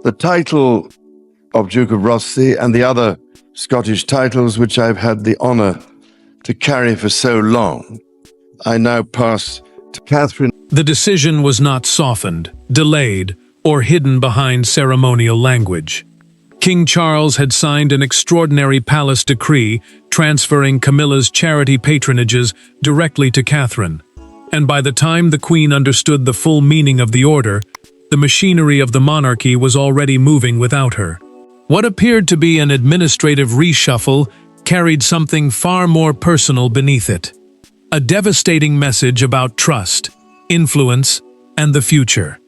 The title of Duke of Rothesay and the other Scottish titles which I've had the honour to carry for so long, I now pass to Catherine. The decision was not softened, delayed, or hidden behind ceremonial language. King Charles had signed an extraordinary palace decree transferring Camilla's charity patronages directly to Catherine, and by the time the Queen understood the full meaning of the order, the machinery of the monarchy was already moving without her. What appeared to be an administrative reshuffle carried something far more personal beneath it. A devastating message about trust, influence, and the future.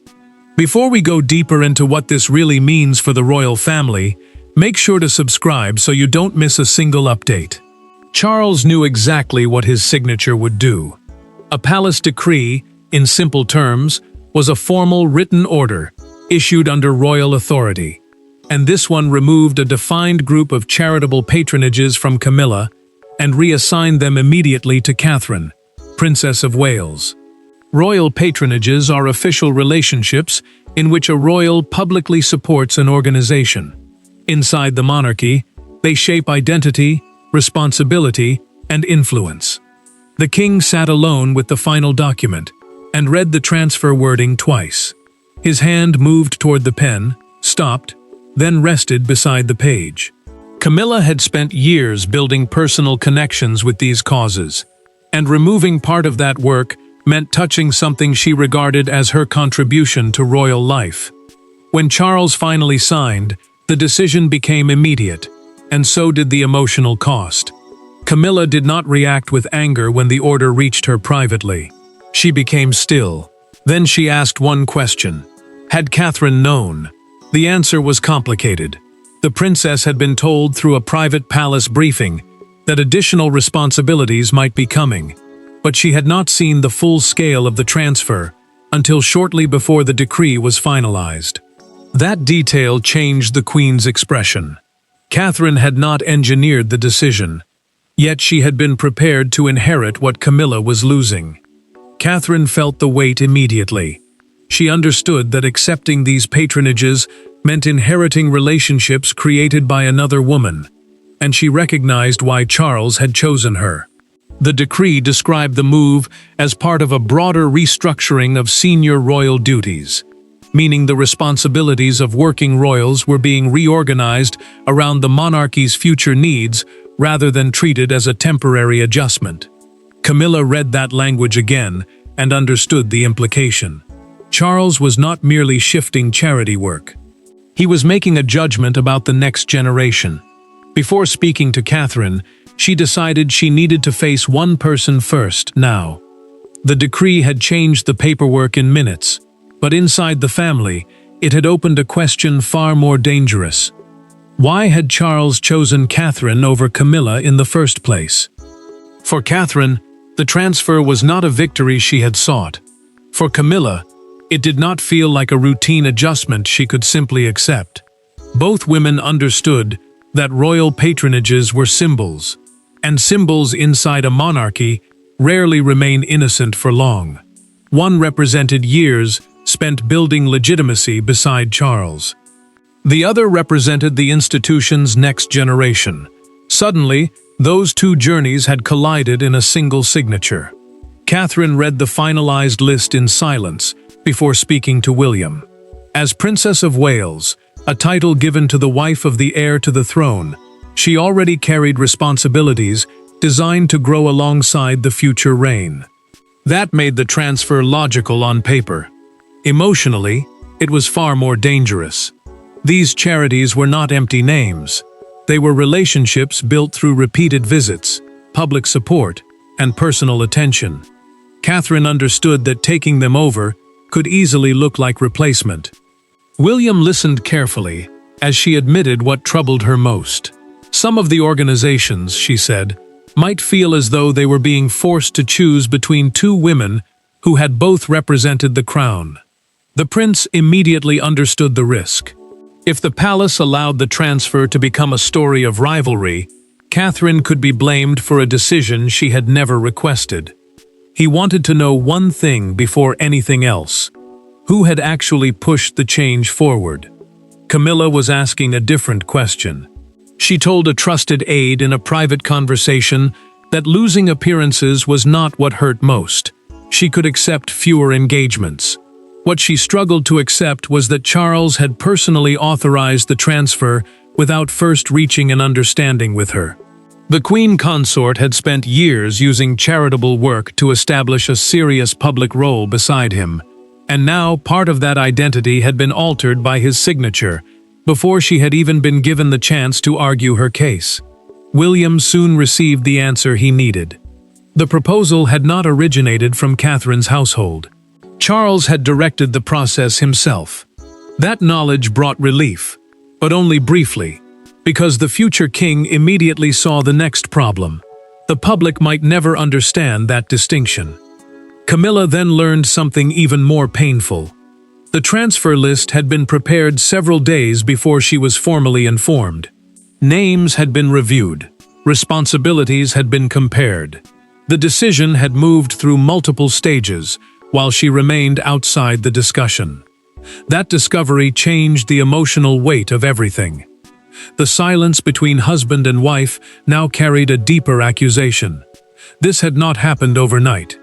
Before we go deeper into what this really means for the royal family, make sure to subscribe so you don't miss a single update. Charles knew exactly what his signature would do. A palace decree, in simple terms, was a formal written order issued under royal authority, and this one removed a defined group of charitable patronages from Camilla and reassigned them immediately to Catherine, Princess of Wales. Royal patronages are official relationships in which a royal publicly supports an organization. Inside the monarchy, they shape identity, responsibility, and influence. The king sat alone with the final document and read the transfer wording twice. His hand moved toward the pen, stopped, then rested beside the page. Camilla had spent years building personal connections with these causes, and removing part of that work meant touching something she regarded as her contribution to royal life. When Charles finally signed, the decision became immediate, and so did the emotional cost. Camilla did not react with anger when the order reached her privately. She became still. Then she asked one question. Had Catherine known? The answer was complicated. The princess had been told through a private palace briefing that additional responsibilities might be coming, but she had not seen the full scale of the transfer until shortly before the decree was finalized. That detail changed the Queen's expression. Catherine had not engineered the decision, yet she had been prepared to inherit what Camilla was losing. Catherine felt the weight immediately. She understood that accepting these patronages meant inheriting relationships created by another woman, and she recognized why Charles had chosen her. The decree described the move as part of a broader restructuring of senior royal duties, meaning the responsibilities of working royals were being reorganized around the monarchy's future needs rather than treated as a temporary adjustment. Camilla read that language again and understood the implication. Charles was not merely shifting charity work. He was making a judgment about the next generation. Before speaking to Catherine, she decided she needed to face one person first now. The decree had changed the paperwork in minutes, but inside the family, it had opened a question far more dangerous. Why had Charles chosen Catherine over Camilla in the first place? For Catherine, the transfer was not a victory she had sought. For Camilla, it did not feel like a routine adjustment she could simply accept. Both women understood that royal patronages were symbols, and symbols inside a monarchy rarely remain innocent for long. One represented years spent building legitimacy beside Charles. The other represented the institution's next generation. Suddenly, those two journeys had collided in a single signature. Catherine read the finalized list in silence before speaking to William. As Princess of Wales, a title given to the wife of the heir to the throne, she already carried responsibilities designed to grow alongside the future reign. That made the transfer logical on paper. Emotionally, it was far more dangerous. These charities were not empty names. They were relationships built through repeated visits, public support, and personal attention. Catherine understood that taking them over could easily look like replacement. William listened carefully as she admitted what troubled her most. Some of the organizations, she said, might feel as though they were being forced to choose between two women who had both represented the crown. The prince immediately understood the risk. If the palace allowed the transfer to become a story of rivalry, Catherine could be blamed for a decision she had never requested. He wanted to know one thing before anything else: who had actually pushed the change forward. Camilla was asking a different question. She told a trusted aide in a private conversation that losing appearances was not what hurt most. She could accept fewer engagements. What she struggled to accept was that Charles had personally authorized the transfer without first reaching an understanding with her. The Queen Consort had spent years using charitable work to establish a serious public role beside him, and now part of that identity had been altered by his signature, before she had even been given the chance to argue her case. William soon received the answer he needed. The proposal had not originated from Catherine's household. Charles had directed the process himself. That knowledge brought relief, but only briefly, because the future king immediately saw the next problem. The public might never understand that distinction. Camilla then learned something even more painful. The transfer list had been prepared several days before she was formally informed. Names had been reviewed. Responsibilities had been compared. The decision had moved through multiple stages, while she remained outside the discussion. That discovery changed the emotional weight of everything. The silence between husband and wife now carried a deeper accusation. This had not happened overnight.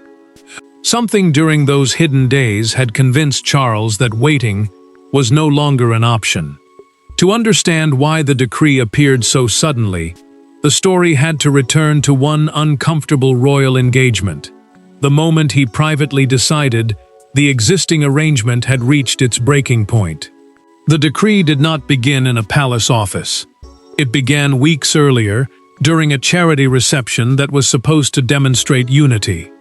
Something during those hidden days had convinced Charles that waiting was no longer an option. To understand why the decree appeared so suddenly, the story had to return to one uncomfortable royal engagement. The moment he privately decided, the existing arrangement had reached its breaking point. The decree did not begin in a palace office. It began weeks earlier, during a charity reception that was supposed to demonstrate unity.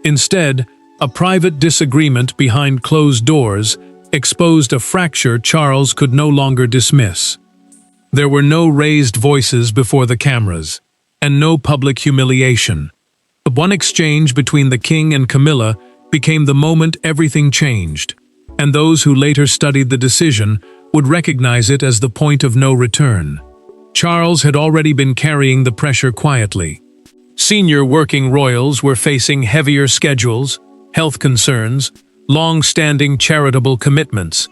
Instead, a private disagreement behind closed doors exposed a fracture Charles could no longer dismiss. There were no raised voices before the cameras, and no public humiliation. One exchange between the king and Camilla became the moment everything changed, and those who later studied the decision would recognize it as the point of no return. Charles had already been carrying the pressure quietly. Senior working royals were facing heavier schedules, health concerns, long-standing charitable commitments,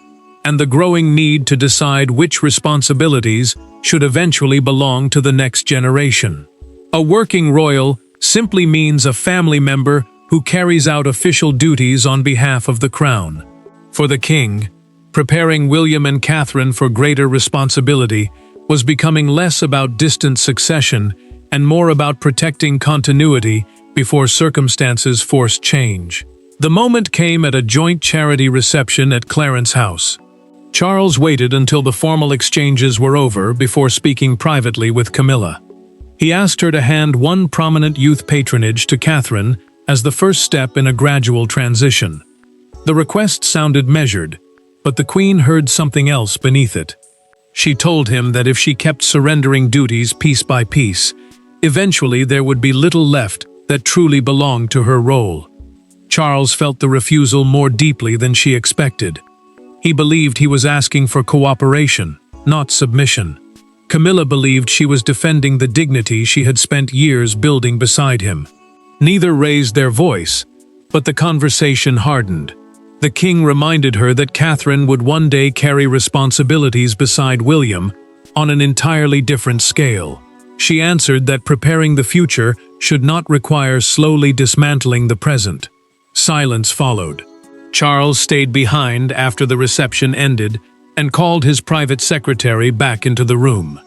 and the growing need to decide which responsibilities should eventually belong to the next generation. A working royal simply means a family member who carries out official duties on behalf of the crown. For the king, preparing William and Catherine for greater responsibility was becoming less about distant succession and more about protecting continuity before circumstances forced change. The moment came at a joint charity reception at Clarence's house. Charles waited until the formal exchanges were over before speaking privately with Camilla. He asked her to hand one prominent youth patronage to Catherine as the first step in a gradual transition. The request sounded measured, but the Queen heard something else beneath it. She told him that if she kept surrendering duties piece by piece, eventually there would be little left that truly belonged to her role. Charles felt the refusal more deeply than she expected. He believed he was asking for cooperation, not submission. Camilla believed she was defending the dignity she had spent years building beside him. Neither raised their voice, but the conversation hardened. The king reminded her that Catherine would one day carry responsibilities beside William on an entirely different scale. She answered that preparing the future should not require slowly dismantling the present. Silence followed. Charles stayed behind after the reception ended and called his private secretary back into the room.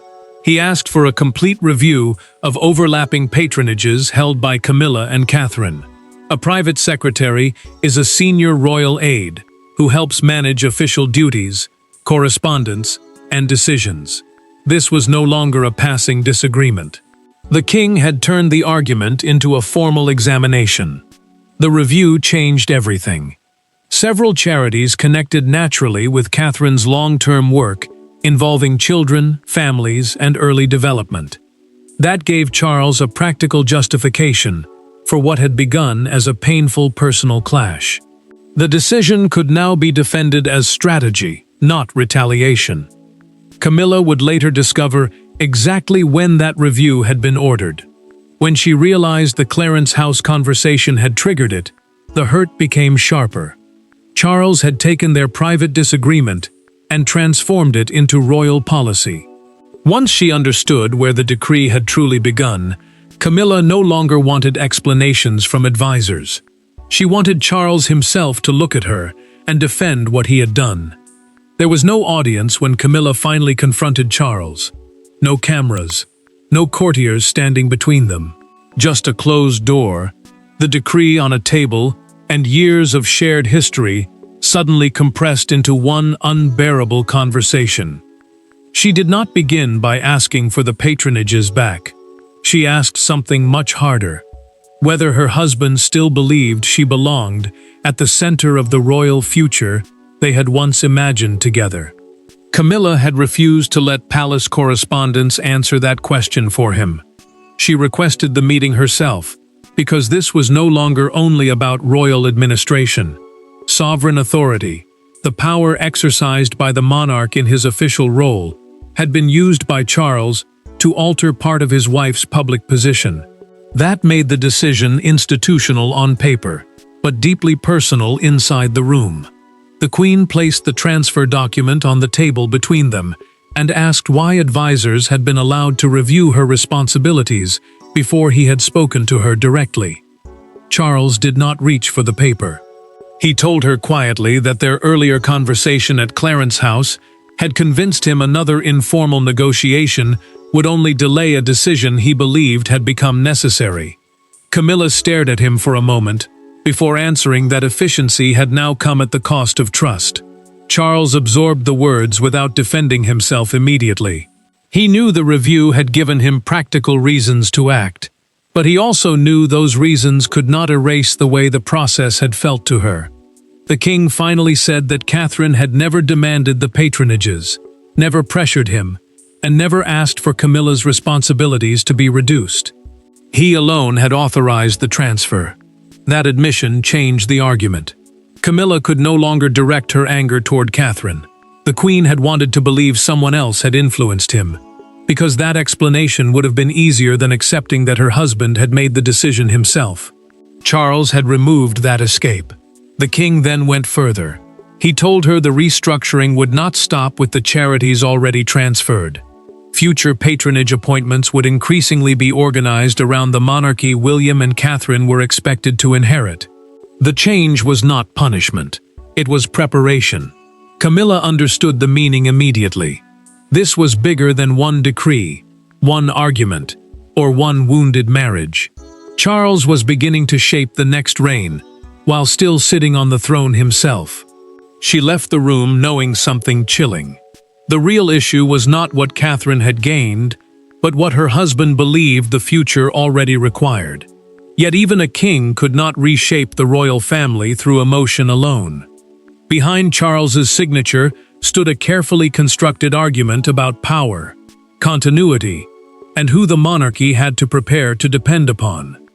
He asked for a complete review of overlapping patronages held by Camilla and Catherine. A private secretary is a senior royal aide who helps manage official duties, correspondence, and decisions. This was no longer a passing disagreement. The king had turned the argument into a formal examination. The review changed everything. Several charities connected naturally with Catherine's long-term work involving children, families, and early development. That gave Charles a practical justification for what had begun as a painful personal clash. The decision could now be defended as strategy, not retaliation. Camilla would later discover exactly when that review had been ordered. When she realized the Clarence House conversation had triggered it, the hurt became sharper. Charles had taken their private disagreement and transformed it into royal policy. Once she understood where the decree had truly begun, Camilla no longer wanted explanations from advisors. She wanted Charles himself to look at her and defend what he had done. There was no audience when Camilla finally confronted Charles. No cameras, no courtiers standing between them. Just a closed door, the decree on a table, and years of shared history suddenly compressed into one unbearable conversation. She did not begin by asking for the patronages back. She asked something much harder: whether her husband still believed she belonged at the center of the royal future they had once imagined together. Camilla had refused to let palace correspondents answer that question for him. She requested the meeting herself, because this was no longer only about royal administration. Sovereign authority, the power exercised by the monarch in his official role, had been used by Charles to alter part of his wife's public position. That made the decision institutional on paper, but deeply personal inside the room. The Queen placed the transfer document on the table between them and asked why advisors had been allowed to review her responsibilities before he had spoken to her directly. Charles did not reach for the paper. He told her quietly that their earlier conversation at Clarence House had convinced him another informal negotiation would only delay a decision he believed had become necessary. Camilla stared at him for a moment, before answering that efficiency had now come at the cost of trust. Charles absorbed the words without defending himself immediately. He knew the review had given him practical reasons to act, but he also knew those reasons could not erase the way the process had felt to her. The king finally said that Catherine had never demanded the patronages, never pressured him, and never asked for Camilla's responsibilities to be reduced. He alone had authorized the transfer. That admission changed the argument. Camilla could no longer direct her anger toward Catherine. The Queen had wanted to believe someone else had influenced him, because that explanation would have been easier than accepting that her husband had made the decision himself. Charles had removed that escape. The king then went further. He told her the restructuring would not stop with the charities already transferred. Future patronage appointments would increasingly be organized around the monarchy William and Catherine were expected to inherit. The change was not punishment. It was preparation. Camilla understood the meaning immediately. This was bigger than one decree, one argument, or one wounded marriage. Charles was beginning to shape the next reign, while still sitting on the throne himself. She left the room knowing something chilling. The real issue was not what Catherine had gained, but what her husband believed the future already required. Yet even a king could not reshape the royal family through emotion alone. Behind Charles's signature stood a carefully constructed argument about power, continuity, and who the monarchy had to prepare to depend upon.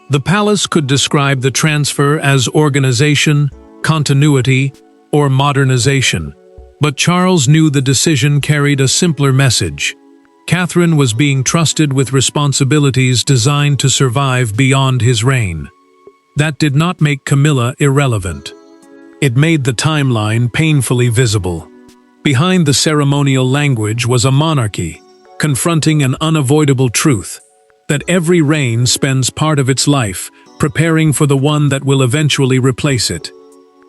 The palace could describe the transfer as organization, continuity, or modernization, but Charles knew the decision carried a simpler message. Catherine was being trusted with responsibilities designed to survive beyond his reign. That did not make Camilla irrelevant. It made the timeline painfully visible. Behind the ceremonial language was a monarchy, confronting an unavoidable truth, that every reign spends part of its life preparing for the one that will eventually replace it.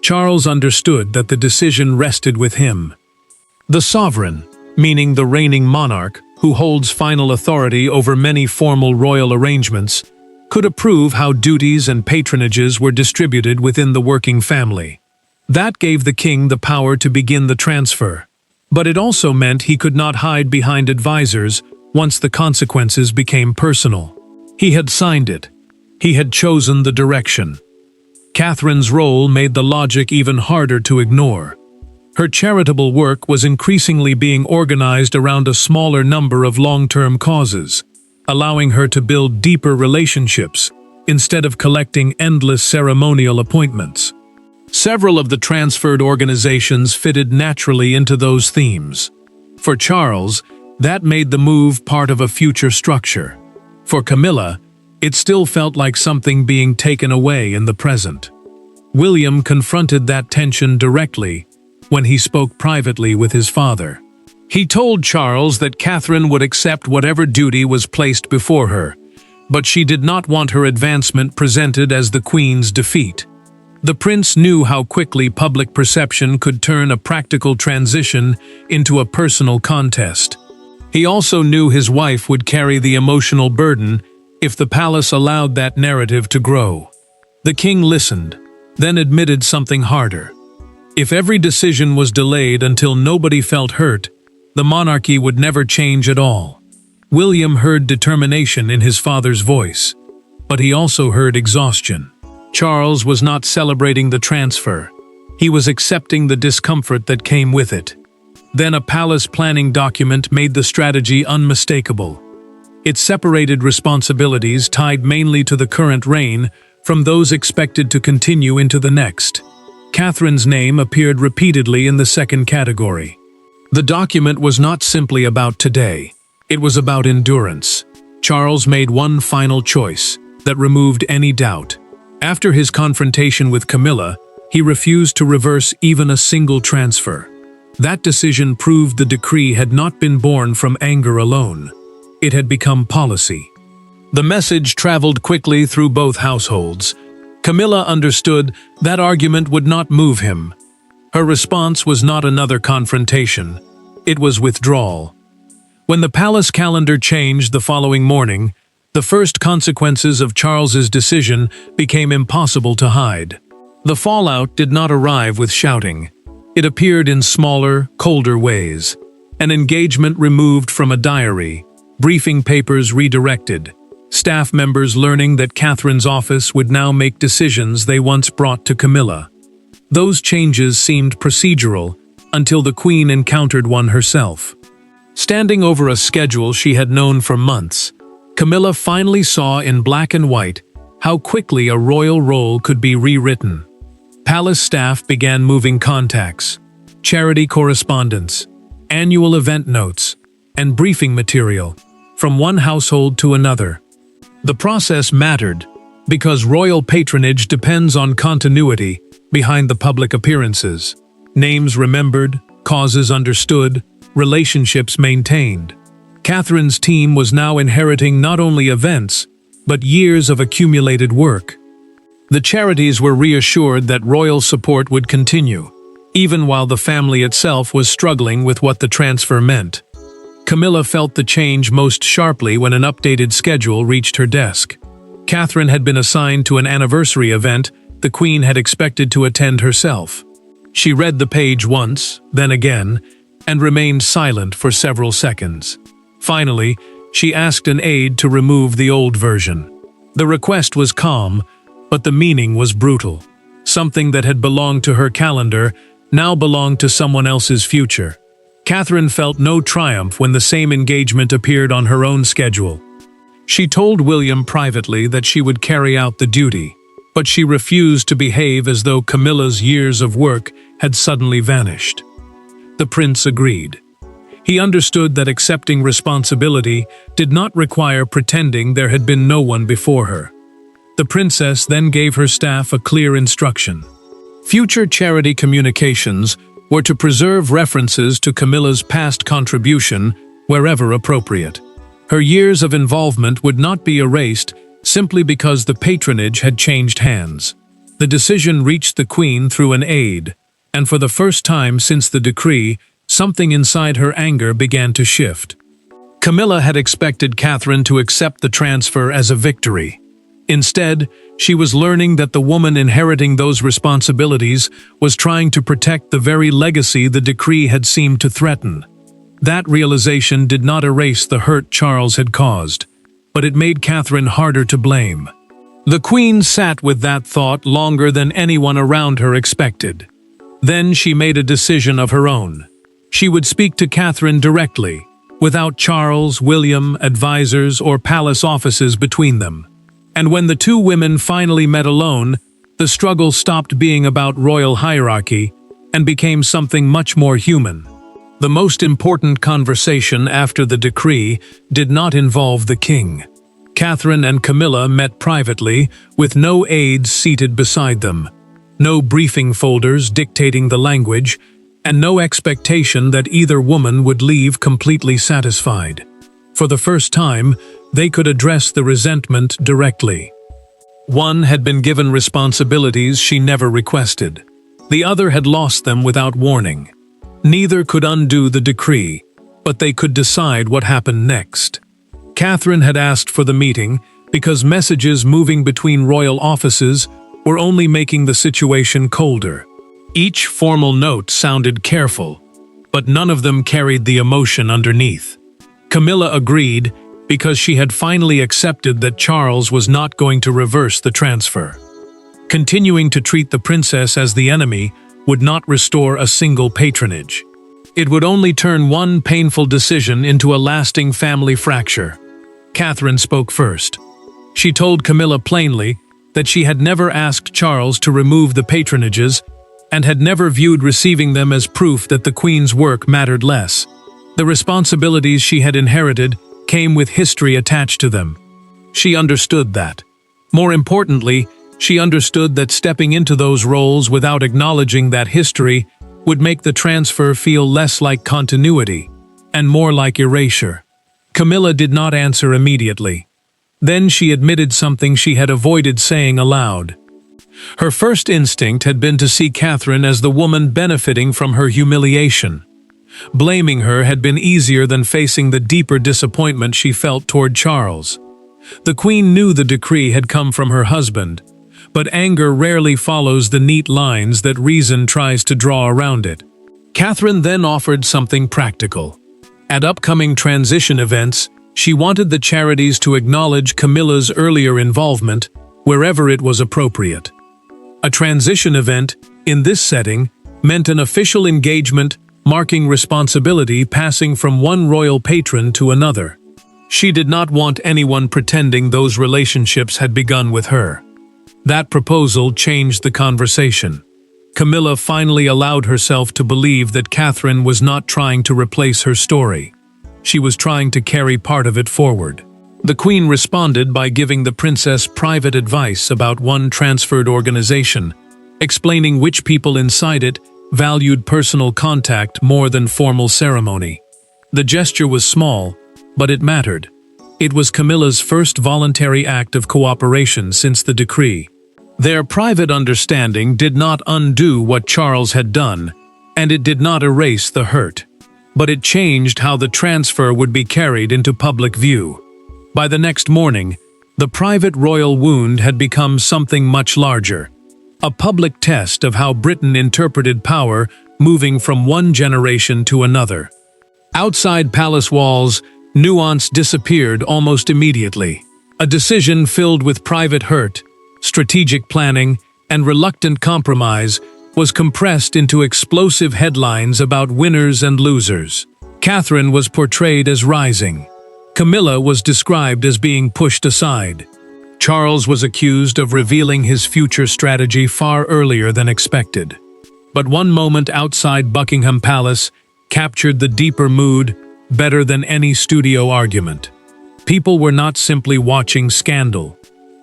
Charles understood that the decision rested with him. The sovereign, meaning the reigning monarch, who holds final authority over many formal royal arrangements, could approve how duties and patronages were distributed within the working family. That gave the king the power to begin the transfer. But it also meant he could not hide behind advisors once the consequences became personal. He had signed it. He had chosen the direction. Catherine's role made the logic even harder to ignore. Her charitable work was increasingly being organized around a smaller number of long-term causes, allowing her to build deeper relationships instead of collecting endless ceremonial appointments. Several of the transferred organizations fitted naturally into those themes. For Charles, that made the move part of a future structure. For Camilla, it still felt like something being taken away in the present. William confronted that tension directly, when he spoke privately with his father. He told Charles that Catherine would accept whatever duty was placed before her, but she did not want her advancement presented as the Queen's defeat. The prince knew how quickly public perception could turn a practical transition into a personal contest. He also knew his wife would carry the emotional burden if the palace allowed that narrative to grow. The king listened, then admitted something harder. If every decision was delayed until nobody felt hurt, the monarchy would never change at all. William heard determination in his father's voice, but he also heard exhaustion. Charles was not celebrating the transfer. He was accepting the discomfort that came with it. Then a palace planning document made the strategy unmistakable. It separated responsibilities tied mainly to the current reign from those expected to continue into the next. Catherine's name appeared repeatedly in the second category. The document was not simply about today. It was about endurance. Charles made one final choice that removed any doubt. After his confrontation with Camilla, he refused to reverse even a single transfer. That decision proved the decree had not been born from anger alone. It had become policy. The message traveled quickly through both households. Camilla understood that argument would not move him. Her response was not another confrontation. It was withdrawal. When the palace calendar changed the following morning, the first consequences of Charles's decision became impossible to hide. The fallout did not arrive with shouting. It appeared in smaller, colder ways. An engagement removed from a diary, briefing papers redirected, staff members learning that Catherine's office would now make decisions they once brought to Camilla. Those changes seemed procedural until the Queen encountered one herself. Standing over a schedule she had known for months, Camilla finally saw in black and white how quickly a royal role could be rewritten. Palace staff began moving contacts, charity correspondence, annual event notes, and briefing material from one household to another. The process mattered because royal patronage depends on continuity behind the public appearances. Names remembered, causes understood, relationships maintained. Catherine's team was now inheriting not only events, but years of accumulated work. The charities were reassured that royal support would continue, even while the family itself was struggling with what the transfer meant. Camilla felt the change most sharply when an updated schedule reached her desk. Catherine had been assigned to an anniversary event the Queen had expected to attend herself. She read the page once, then again, and remained silent for several seconds. Finally, she asked an aide to remove the old version. The request was calm, but the meaning was brutal. Something that had belonged to her calendar now belonged to someone else's future. Catherine felt no triumph when the same engagement appeared on her own schedule. She told William privately that she would carry out the duty, but she refused to behave as though Camilla's years of work had suddenly vanished. The prince agreed. He understood that accepting responsibility did not require pretending there had been no one before her. The princess then gave her staff a clear instruction. Future charity communications were to preserve references to Camilla's past contribution wherever appropriate. Her years of involvement would not be erased simply because the patronage had changed hands. The decision reached the Queen through an aide, and for the first time since the decree, something inside her anger began to shift. Camilla had expected Catherine to accept the transfer as a victory. Instead, she was learning that the woman inheriting those responsibilities was trying to protect the very legacy the decree had seemed to threaten. That realization did not erase the hurt Charles had caused, but it made Catherine harder to blame. The Queen sat with that thought longer than anyone around her expected. Then she made a decision of her own. She would speak to Catherine directly, without Charles, William, advisors, or palace offices between them. And when the two women finally met alone, the struggle stopped being about royal hierarchy and became something much more human. The most important conversation after the decree did not involve the king. Catherine and Camilla met privately, with no aides seated beside them. No briefing folders dictating the language, and no expectation that either woman would leave completely satisfied. For the first time, they could address the resentment directly. One had been given responsibilities she never requested. The other had lost them without warning. Neither could undo the decree, but they could decide what happened next. Catherine had asked for the meeting because messages moving between royal offices were only making the situation colder. Each formal note sounded careful, but none of them carried the emotion underneath. Camilla agreed because she had finally accepted that Charles was not going to reverse the transfer. Continuing to treat the princess as the enemy would not restore a single patronage. It would only turn one painful decision into a lasting family fracture. Catherine spoke first. She told Camilla plainly that she had never asked Charles to remove the patronages and had never viewed receiving them as proof that the Queen's work mattered less. The responsibilities she had inherited came with history attached to them. She understood that. More importantly, she understood that stepping into those roles without acknowledging that history would make the transfer feel less like continuity and more like erasure. Camilla did not answer immediately. Then she admitted something she had avoided saying aloud. Her first instinct had been to see Catherine as the woman benefiting from her humiliation. Blaming her had been easier than facing the deeper disappointment she felt toward Charles. The Queen knew the decree had come from her husband, but anger rarely follows the neat lines that reason tries to draw around it. Catherine then offered something practical. At upcoming transition events, she wanted the charities to acknowledge Camilla's earlier involvement wherever it was appropriate. A transition event, in this setting, meant an official engagement marking responsibility passing from one royal patron to another. She did not want anyone pretending those relationships had begun with her. That proposal changed the conversation. Camilla finally allowed herself to believe that Catherine was not trying to replace her story. She was trying to carry part of it forward. The Queen responded by giving the princess private advice about one transferred organization, explaining which people inside it valued personal contact more than formal ceremony. The gesture was small, but it mattered. It was Camilla's first voluntary act of cooperation since the decree. Their private understanding did not undo what Charles had done, and it did not erase the hurt. But it changed how the transfer would be carried into public view. By the next morning, the private royal wound had become something much larger. A public test of how Britain interpreted power moving from one generation to another. Outside palace walls, nuance disappeared almost immediately. A decision filled with private hurt, strategic planning, and reluctant compromise was compressed into explosive headlines about winners and losers. Catherine was portrayed as rising. Camilla was described as being pushed aside. Charles was accused of revealing his future strategy far earlier than expected. But one moment outside Buckingham Palace captured the deeper mood better than any studio argument. People were not simply watching scandal.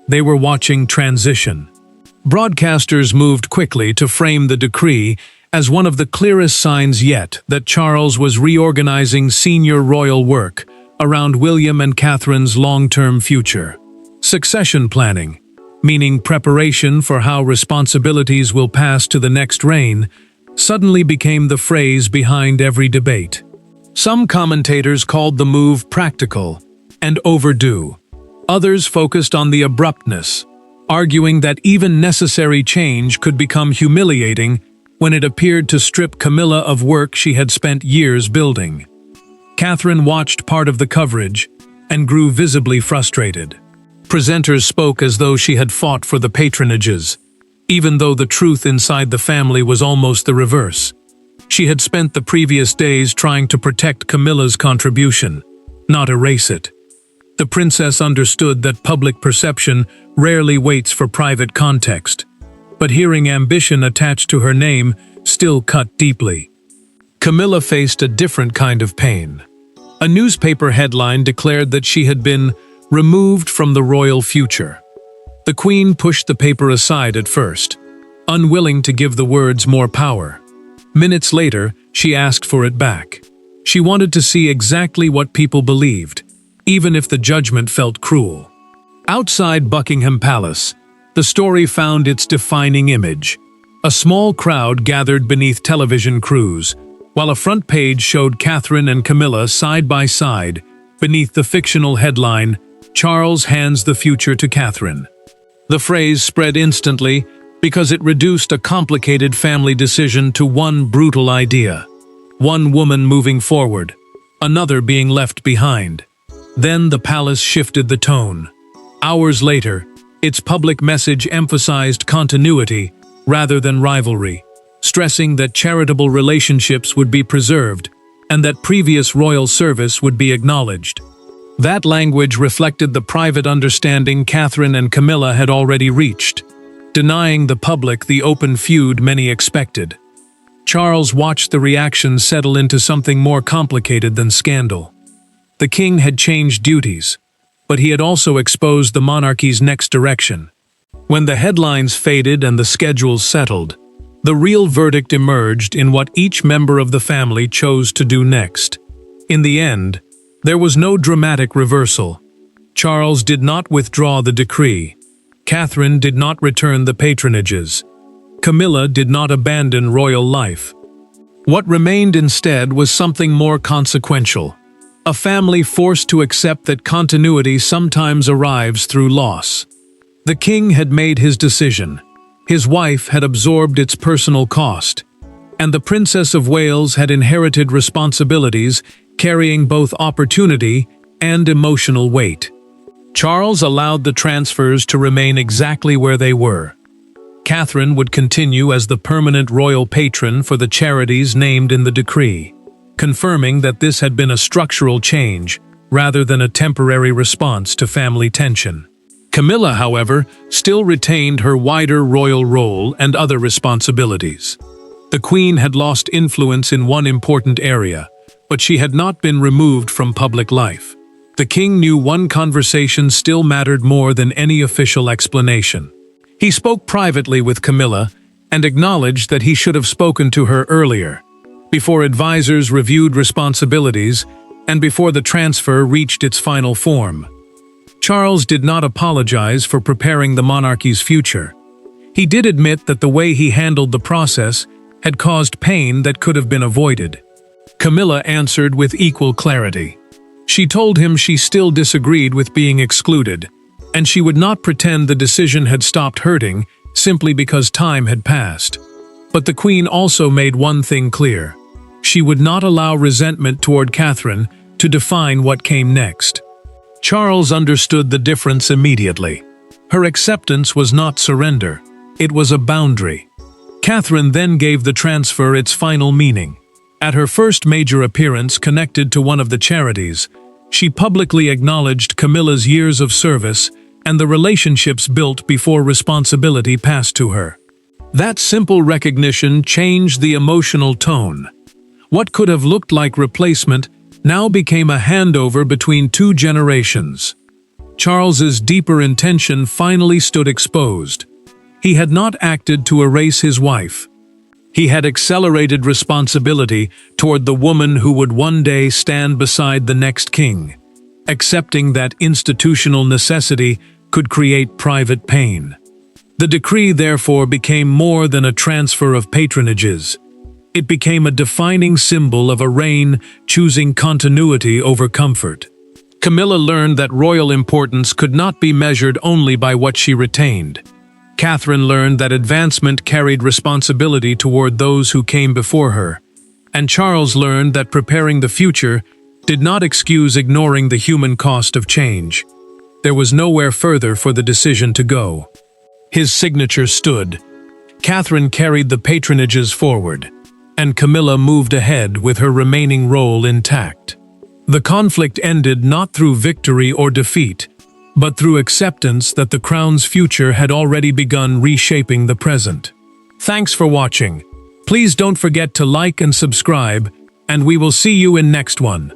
They were watching transition. Broadcasters moved quickly to frame the decree as one of the clearest signs yet that Charles was reorganizing senior royal work around William and Catherine's long-term future. Succession planning, meaning preparation for how responsibilities will pass to the next reign, suddenly became the phrase behind every debate. Some commentators called the move practical and overdue. Others focused on the abruptness, arguing that even necessary change could become humiliating when it appeared to strip Camilla of work she had spent years building. Catherine watched part of the coverage and grew visibly frustrated. Presenters spoke as though she had fought for the patronages, even though the truth inside the family was almost the reverse. She had spent the previous days trying to protect Camilla's contribution, not erase it. The princess understood that public perception rarely waits for private context, but hearing ambition attached to her name still cut deeply. Camilla faced a different kind of pain. A newspaper headline declared that she had been removed from the royal future. The Queen pushed the paper aside at first, unwilling to give the words more power. Minutes later, she asked for it back. She wanted to see exactly what people believed, even if the judgment felt cruel. Outside Buckingham Palace, the story found its defining image. A small crowd gathered beneath television crews, while a front page showed Catherine and Camilla side by side, beneath the fictional headline, "Charles hands the future to Catherine." The phrase spread instantly because it reduced a complicated family decision to one brutal idea. One woman moving forward, another being left behind. Then the palace shifted the tone. Hours later, its public message emphasized continuity rather than rivalry, stressing that charitable relationships would be preserved and that previous royal service would be acknowledged. That language reflected the private understanding Catherine and Camilla had already reached, denying the public the open feud many expected. Charles watched the reaction settle into something more complicated than scandal. The king had changed duties, but he had also exposed the monarchy's next direction. When the headlines faded and the schedules settled, the real verdict emerged in what each member of the family chose to do next. In the end, there was no dramatic reversal. Charles did not withdraw the decree. Catherine did not return the patronages. Camilla did not abandon royal life. What remained instead was something more consequential. A family forced to accept that continuity sometimes arrives through loss. The king had made his decision. His wife had absorbed its personal cost. And the Princess of Wales had inherited responsibilities carrying both opportunity and emotional weight. Charles allowed the transfers to remain exactly where they were. Catherine would continue as the permanent royal patron for the charities named in the decree, confirming that this had been a structural change rather than a temporary response to family tension. Camilla, however, still retained her wider royal role and other responsibilities. The Queen had lost influence in one important area, but she had not been removed from public life. The king knew one conversation still mattered more than any official explanation. He spoke privately with Camilla and acknowledged that he should have spoken to her earlier, before advisors reviewed responsibilities and before the transfer reached its final form. Charles did not apologize for preparing the monarchy's future. He did admit that the way he handled the process had caused pain that could have been avoided. Camilla answered with equal clarity. She told him she still disagreed with being excluded, and she would not pretend the decision had stopped hurting simply because time had passed. But the Queen also made one thing clear. She would not allow resentment toward Catherine to define what came next. Charles understood the difference immediately. Her acceptance was not surrender, it was a boundary. Catherine then gave the transfer its final meaning. At her first major appearance connected to one of the charities, she publicly acknowledged Camilla's years of service and the relationships built before responsibility passed to her. That simple recognition changed the emotional tone. What could have looked like replacement now became a handover between two generations. Charles's deeper intention finally stood exposed. He had not acted to erase his wife. He had accelerated responsibility toward the woman who would one day stand beside the next king, accepting that institutional necessity could create private pain. The decree therefore became more than a transfer of patronages. It became a defining symbol of a reign choosing continuity over comfort. Camilla learned that royal importance could not be measured only by what she retained. Catherine learned that advancement carried responsibility toward those who came before her. And Charles learned that preparing the future did not excuse ignoring the human cost of change. There was nowhere further for the decision to go. His signature stood. Catherine carried the patronages forward, and Camilla moved ahead with her remaining role intact. The conflict ended not through victory or defeat, but through acceptance that the crown's future had already begun reshaping the present. Thanks for watching. Please don't forget to like and subscribe, and we will see you in next one.